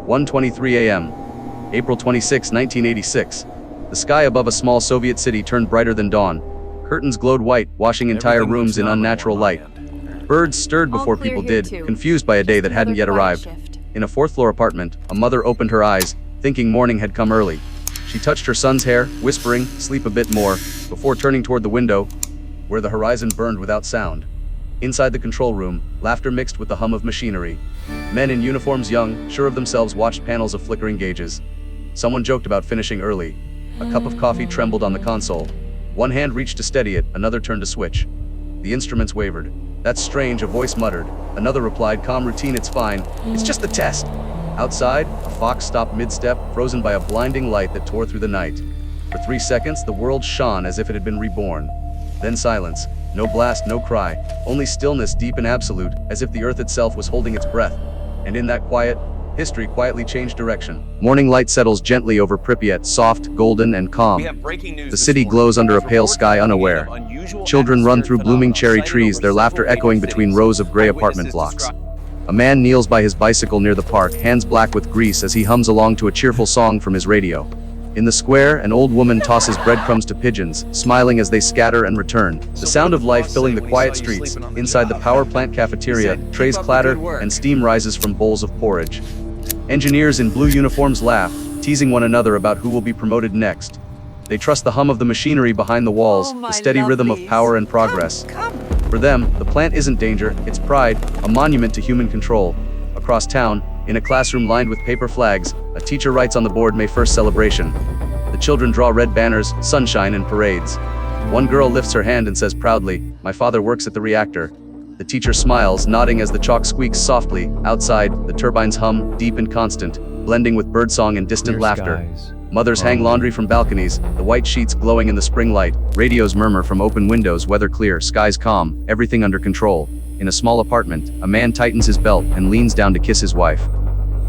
1:23 a.m. April 26, 1986. The sky above a small Soviet city turned brighter than dawn. Curtains glowed white, washing entire rooms in unnatural light. Birds stirred before people did, confused by a day that hadn't yet arrived. In a fourth-floor apartment, a mother opened her eyes, thinking morning had come early. She touched her son's hair, whispering, "Sleep a bit more," before turning toward the window, where the horizon burned without sound. Inside the control room, laughter mixed with the hum of machinery. Men in uniforms, young, sure of themselves, watched panels of flickering gauges. Someone joked about finishing early. A cup of coffee trembled on the console. One hand reached to steady it, another turned to switch. The instruments wavered. "That's strange," a voice muttered. Another replied, "Calm routine, it's fine. It's just the test." Outside, a fox stopped mid-step, frozen by a blinding light that tore through the night. For 3 seconds, the world shone as if it had been reborn. Then silence. No blast, no cry. Only stillness, deep and absolute, as if the earth itself was holding its breath. And in that quiet, history quietly changed direction. Morning light settles gently over Pripyat, soft, golden, and calm. The city glows under a pale sky, unaware. Children run through blooming cherry trees, their laughter echoing between rows of gray apartment blocks. A man kneels by his bicycle near the park, hands black with grease as he hums along to a cheerful song from his radio. In the square, an old woman tosses breadcrumbs to pigeons, smiling as they scatter and return. The sound of life filling the quiet streets. Inside the power plant cafeteria, trays clatter and steam rises from bowls of porridge. Engineers in blue uniforms laugh, teasing one another about who will be promoted next. They trust the hum of the machinery behind the walls, the steady rhythm of power and progress. For them, the plant isn't danger, it's pride, a monument to human control. Across town, in a classroom lined with paper flags, a teacher writes on the board May 1st celebration. The children draw red banners, sunshine and parades. One girl lifts her hand and says proudly, "My father works at the reactor." The teacher smiles, nodding as the chalk squeaks softly. Outside, the turbines hum, deep and constant, blending with birdsong and distant laughter. Mothers hang laundry from balconies, the white sheets glowing in the spring light. Radios murmur from open windows, weather clear, skies calm, everything under control. In a small apartment, a man tightens his belt and leans down to kiss his wife.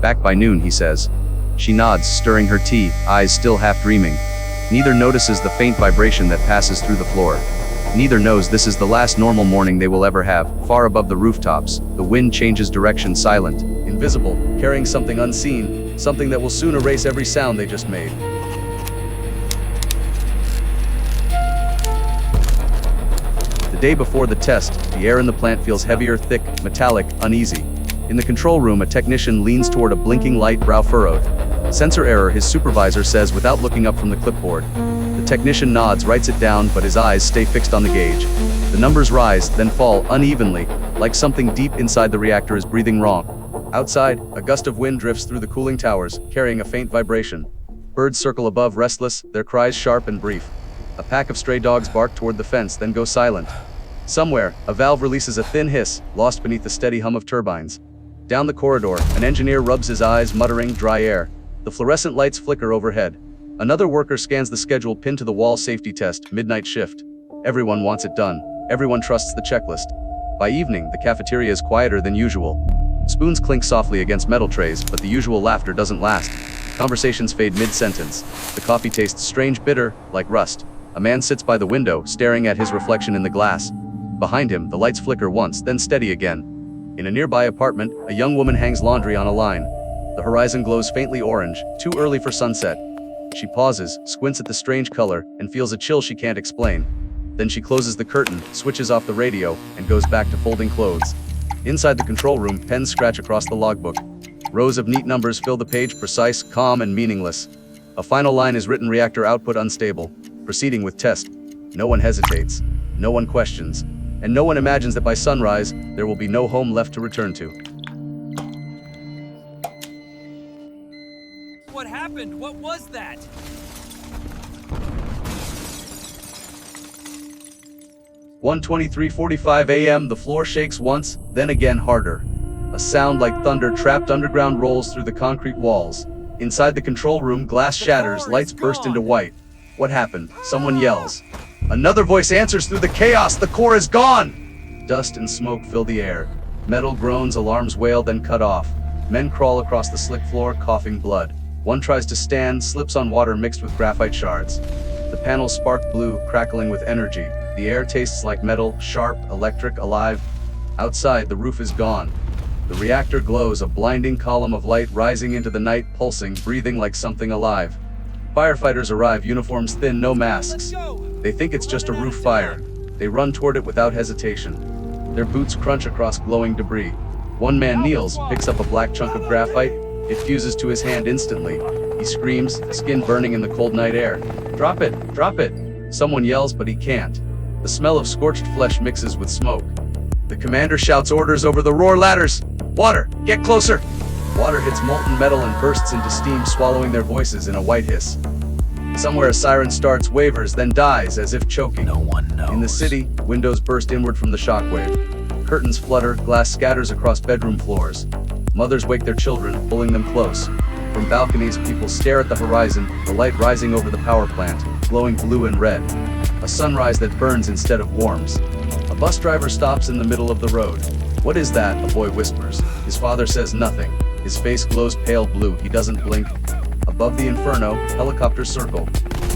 "Back by noon," he says. She nods, stirring her tea, eyes still half dreaming. Neither notices the faint vibration that passes through the floor. Neither knows this is the last normal morning they will ever have. Far above the rooftops, the wind changes direction, silent, invisible, carrying something unseen, something that will soon erase every sound they just made. The day before the test, the air in the plant feels heavier, thick, metallic, uneasy. In the control room, a technician leans toward a blinking light, brow furrowed. "Sensor error," his supervisor says without looking up from the clipboard. The technician nods, writes it down, but his eyes stay fixed on the gauge. The numbers rise, then fall, unevenly, like something deep inside the reactor is breathing wrong. Outside, a gust of wind drifts through the cooling towers, carrying a faint vibration. Birds circle above, restless, their cries sharp and brief. A pack of stray dogs bark toward the fence, then go silent. Somewhere, a valve releases a thin hiss, lost beneath the steady hum of turbines. Down the corridor, an engineer rubs his eyes, muttering, "Dry air." The fluorescent lights flicker overhead. Another worker scans the schedule pinned to the wall. Safety test, midnight shift. Everyone wants it done. Everyone trusts the checklist. By evening, the cafeteria is quieter than usual. Spoons clink softly against metal trays, but the usual laughter doesn't last. Conversations fade mid-sentence. The coffee tastes strange, bitter, like rust. A man sits by the window, staring at his reflection in the glass. Behind him, the lights flicker once, then steady again. In a nearby apartment, a young woman hangs laundry on a line. The horizon glows faintly orange, too early for sunset. She pauses, squints at the strange color, and feels a chill she can't explain. Then she closes the curtain, switches off the radio, and goes back to folding clothes. Inside the control room, pens scratch across the logbook. Rows of neat numbers fill the page, precise, calm, and meaningless. A final line is written: reactor output unstable. Proceeding with test. No one hesitates. No one questions. And no one imagines that by sunrise, there will be no home left to return to. What happened? What was that? One 23:45 a.m. The floor shakes once, then again harder. A sound like thunder trapped underground rolls through the concrete walls. Inside the control room, glass shatters, lights burst into white. What happened? Someone yells. Another voice answers through the chaos. The core is gone! Dust and smoke fill the air. Metal groans, alarms wail, then cut off. Men crawl across the slick floor, coughing blood. One tries to stand, slips on water mixed with graphite shards. The panels spark blue, crackling with energy. The air tastes like metal, sharp, electric, alive. Outside, the roof is gone. The reactor glows, a blinding column of light rising into the night, pulsing, breathing like something alive. Firefighters arrive, uniforms thin, no masks. They think it's just a roof fire. They run toward it without hesitation. Their boots crunch across glowing debris. One man kneels, picks up a black chunk of graphite. It fuses to his hand instantly. He screams, skin burning in the cold night air. Drop it! Drop it! Someone yells, but he can't. The smell of scorched flesh mixes with smoke. The commander shouts orders over the roar ladders. Water! Get closer! Water hits molten metal and bursts into steam, swallowing their voices in a white hiss. Somewhere a siren starts, wavers, then dies as if choking. No one knows. In the city, windows burst inward from the shockwave. Curtains flutter, glass scatters across bedroom floors. Mothers wake their children, pulling them close. From balconies, people stare at the horizon, the light rising over the power plant, glowing blue and red. A sunrise that burns instead of warms. A bus driver stops in the middle of the road. What is that? A boy whispers. His father says nothing. His face glows pale blue. He doesn't blink. Above the inferno, helicopters circle.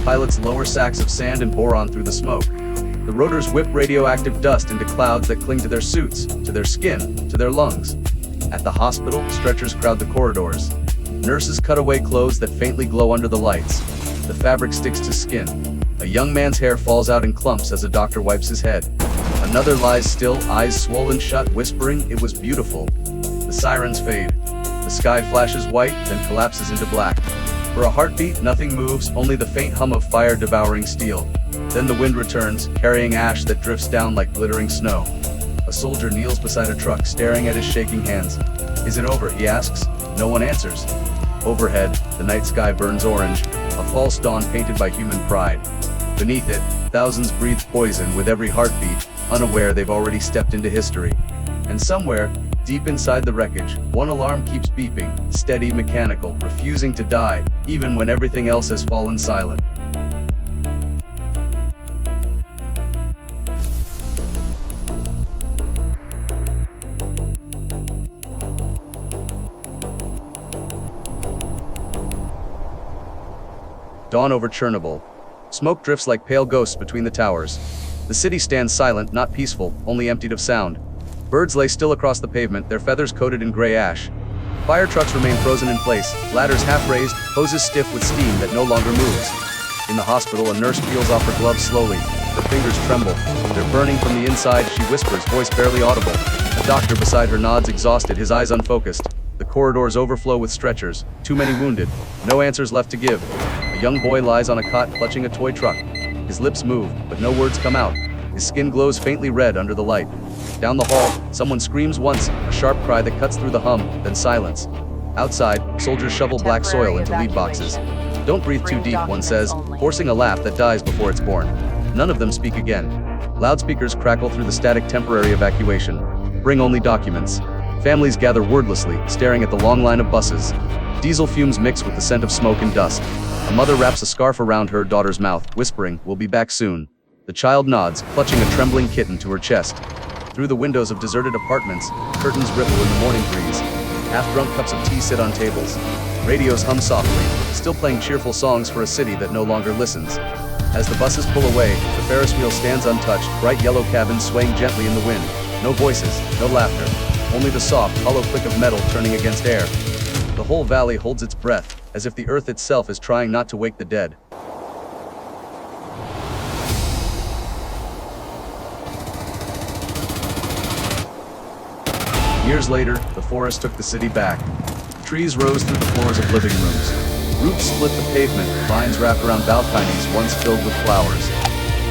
Pilots lower sacks of sand and boron through the smoke. The rotors whip radioactive dust into clouds that cling to their suits, to their skin, to their lungs. At the hospital, stretchers crowd the corridors. Nurses cut away clothes that faintly glow under the lights. The fabric sticks to skin. A young man's hair falls out in clumps as a doctor wipes his head. Another lies still, eyes swollen shut, whispering, "It was beautiful." The sirens fade. The sky flashes white, then collapses into black. For a heartbeat, nothing moves, only the faint hum of fire devouring steel. Then the wind returns, carrying ash that drifts down like glittering snow. A soldier kneels beside a truck, staring at his shaking hands. "Is it over?" he asks. No one answers. Overhead, the night sky burns orange, a false dawn painted by human pride. Beneath it, thousands breathe poison with every heartbeat, unaware they've already stepped into history. And somewhere, deep inside the wreckage, one alarm keeps beeping, steady, mechanical, refusing to die, even when everything else has fallen silent. Dawn over Chernobyl. Smoke drifts like pale ghosts between the towers. The city stands silent, not peaceful, only emptied of sound. Birds lay still across the pavement, their feathers coated in gray ash. Fire trucks remain frozen in place, ladders half raised, hoses stiff with steam that no longer moves. In the hospital, a nurse peels off her gloves slowly. Her fingers tremble. They're burning from the inside, she whispers, voice barely audible. A doctor beside her nods, exhausted, his eyes unfocused. The corridors overflow with stretchers. Too many wounded. No answers left to give. A young boy lies on a cot, clutching a toy truck. His lips move, but no words come out. His skin glows faintly red under the light. Down the hall, someone screams once, a sharp cry that cuts through the hum, then silence. Outside, soldiers shovel black soil into lead boxes. "Don't breathe too deep," one says, forcing a laugh that dies before it's born. None of them speak again. Loudspeakers crackle through the static temporary evacuation. Bring only documents. Families gather wordlessly, staring at the long line of buses. Diesel fumes mix with the scent of smoke and dust. A mother wraps a scarf around her daughter's mouth, whispering, "We'll be back soon." The child nods, clutching a trembling kitten to her chest. Through the windows of deserted apartments, curtains ripple in the morning breeze. Half-drunk cups of tea sit on tables. Radios hum softly, still playing cheerful songs for a city that no longer listens. As the buses pull away, the Ferris wheel stands untouched, bright yellow cabins swaying gently in the wind. No voices, no laughter. Only the soft, hollow click of metal turning against air. The whole valley holds its breath, as if the earth itself is trying not to wake the dead. Years later, the forest took the city back. Trees rose through the floors of living rooms. Roots split the pavement, vines wrapped around balconies once filled with flowers.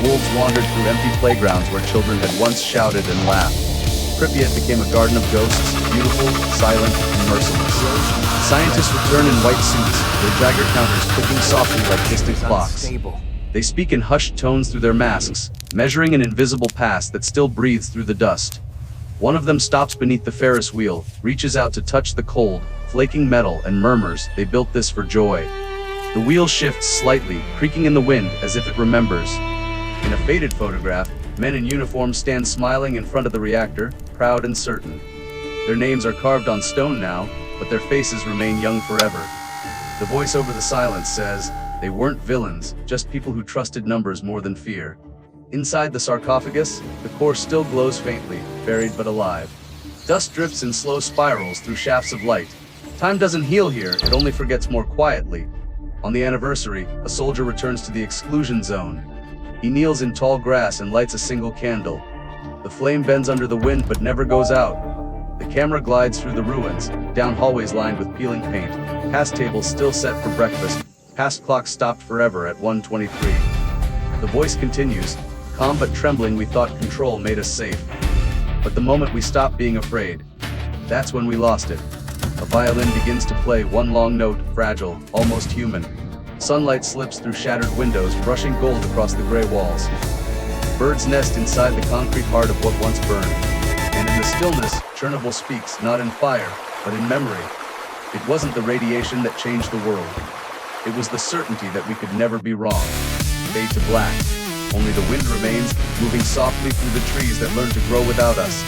Wolves wandered through empty playgrounds where children had once shouted and laughed. Pripyat became a garden of ghosts, beautiful, silent, and merciless. Scientists return in white suits, their Jagger counters clicking softly like distant clocks. They speak in hushed tones through their masks, measuring an invisible past that still breathes through the dust. One of them stops beneath the Ferris wheel, reaches out to touch the cold, flaking metal, and murmurs, "They built this for joy." The wheel shifts slightly, creaking in the wind as if it remembers. In a faded photograph, men in uniform stand smiling in front of the reactor, proud and certain. Their names are carved on stone now, but their faces remain young forever. The voice over the silence says, "They weren't villains, just people who trusted numbers more than fear." Inside the sarcophagus, the core still glows faintly, buried but alive. Dust drips in slow spirals through shafts of light. Time doesn't heal here, it only forgets more quietly. On the anniversary, a soldier returns to the exclusion zone. He kneels in tall grass and lights a single candle. The flame bends under the wind but never goes out. The camera glides through the ruins, down hallways lined with peeling paint, past tables still set for breakfast, past clocks stopped forever at 1:23. The voice continues, calm but trembling. We thought control made us safe. But the moment we stopped being afraid, that's when we lost it. A violin begins to play one long note, fragile, almost human. Sunlight slips through shattered windows, brushing gold across the gray walls. Birds nest inside the concrete heart of what once burned. And in the stillness, Chernobyl speaks, not in fire, but in memory. It wasn't the radiation that changed the world. It was the certainty that we could never be wrong. Fade to black. Only the wind remains, moving softly through the trees that learned to grow without us.